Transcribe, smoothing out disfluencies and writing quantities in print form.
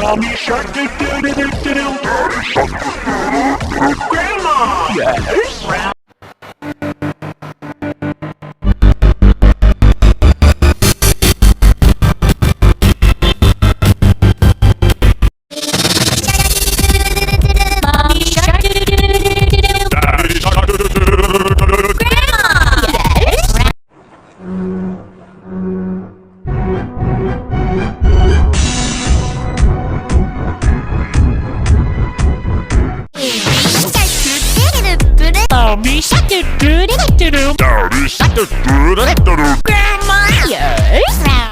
Mommy shark do do do do do do. Daddy shark do do do do. Grandma. Yes. Mommy shark do do do do do do. Daddy shark do do do do do. Grandma. Yes. Mommy shark do do do do do. Daddy shark do do do do do. Grandma. Yes. Yes.